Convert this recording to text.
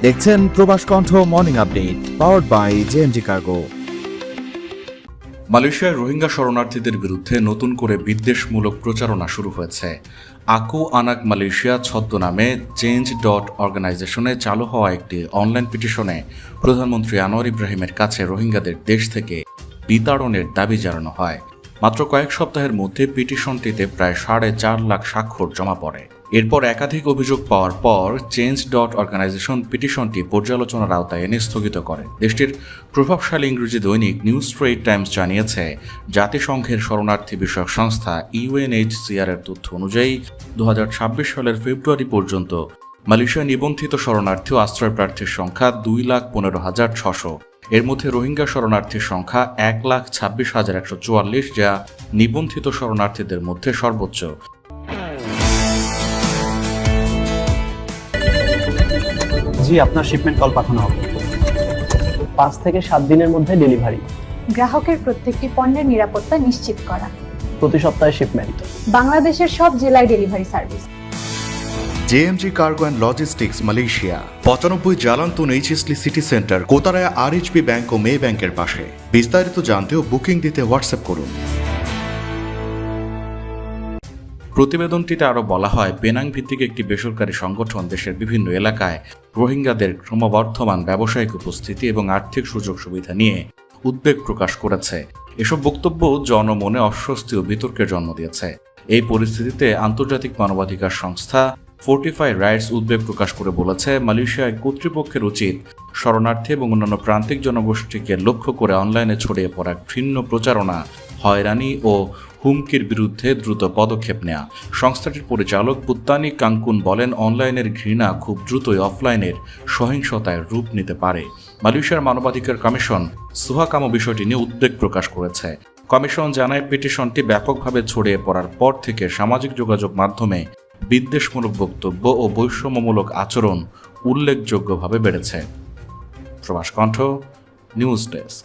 দেখছেন Probash Kantho morning update powered by JMG cargo. মালয়েশিয়ায় রোহিঙ্গা শরণার্থীদের বিরুদ্ধে নতুন করে বিদ্বেষমূলক প্রচারণা শুরু হয়েছে। আকু আনাক মালয়েশিয়া ছদ্মনামে চেঞ্জ.অর্গানাইজেশনে চালু হওয়া একটি অনলাইন পিটিশনে প্রধানমন্ত্রী আনোয়ার ইব্রাহিমের কাছে রোহিঙ্গাদের দেশ থেকে বিতাড়নের দাবি জানানো হয়। মাত্র কয়েক সপ্তাহের মধ্যে পিটিশনটিতে প্রায় 4.5 লাখ স্বাক্ষর জমা পড়ে। এরপর একাধিক অভিযোগ পাওয়ার পর চেঞ্জ.অর্গানাইজেশন পিটিশনটি পর্যালোচনার আওতায় এনে স্থগিত করে। দেশটির প্রভাবশালী ইংরেজি দৈনিক নিউজ স্ট্রেইট টাইমস জানিয়েছে, জাতিসংঘের শরণার্থী বিষয়ক সংস্থা UNHCR এর তথ্য অনুযায়ী 2026 সালের ফেব্রুয়ারি পর্যন্ত মালয়েশিয়া নিবন্ধিত শরণার্থী ও আশ্রয় প্রার্থীর সংখ্যা 2,15,600। এর মধ্যে রোহিঙ্গা শরণার্থীর সংখ্যা 1,26,144, যা নিবন্ধিত শরণার্থীদের মধ্যে সর্বোচ্চ। জি, আপনার শিপমেন্ট কল পাঠানো হবে। 5 থেকে 7 দিনের মধ্যে ডেলিভারি। গ্রাহকের প্রত্যেকটি পণ্যের নিরাপত্তা নিশ্চিত করা। প্রতি সপ্তাহে শিপমেন্ট। বাংলাদেশের সব জেলায় delivery service. JMG cargo and logistics Malaysia 95 Jalan Tun HS Lee city centre, Kotaraya RHB bank ও মে ব্যাংকের পাশে। বিস্তারিত জানতে ও বুকিং দিতে হোয়াটসঅ্যাপ করুন। প্রতিবেদনটিতে আরও বলা হয়, পেনাং ভিত্তিক একটি বেসরকারি সংগঠন দেশের বিভিন্ন এলাকায় রোহিঙ্গাদের ক্রমবর্ধমান ব্যবসায়িক উপস্থিতি এবং আর্থিক সুযোগ সুবিধা নিয়ে উদ্বেগ প্রকাশ করেছে। এসব বক্তব্য জনমনে অস্বস্তি ও বিতর্কের জন্ম দিয়েছে। এই পরিস্থিতিতে আন্তর্জাতিক মানবাধিকার সংস্থা ফোর্টিফাই রাইটস উদ্বেগ প্রকাশ করে বলেছে, মালয়েশিয়ায় কর্তৃপক্ষের উচিত শরণার্থী এবং অন্যান্য প্রান্তিক জনগোষ্ঠীকে লক্ষ্য করে অনলাইনে ছড়িয়ে পড়া ঘৃণ্য প্রচারণা, হয়রানি ও হুমকির বিরুদ্ধে দ্রুত পদক্ষেপ নেওয়া। সংস্থাটির পরিচালক পুত্তানি কাংকুন বলেন, অনলাইনের ঘৃণা খুব দ্রুতই অফলাইনের সহিংসতায় রূপ নিতে পারে। মালয়েশিয়ার মানবাধিকার কমিশন সুহাকামো বিষয়টি নিয়ে উদ্বেগ প্রকাশ করেছে। কমিশন জানায়, পিটিশনটি ব্যাপকভাবে ছড়িয়ে পড়ার পর থেকে সামাজিক যোগাযোগ মাধ্যমে বিদ্বেষমূলক বক্তব্য ও বৈষম্যমূলক আচরণ উল্লেখযোগ্যভাবে বেড়েছে। প্রবাস কণ্ঠ নিউজ ডেস্ক।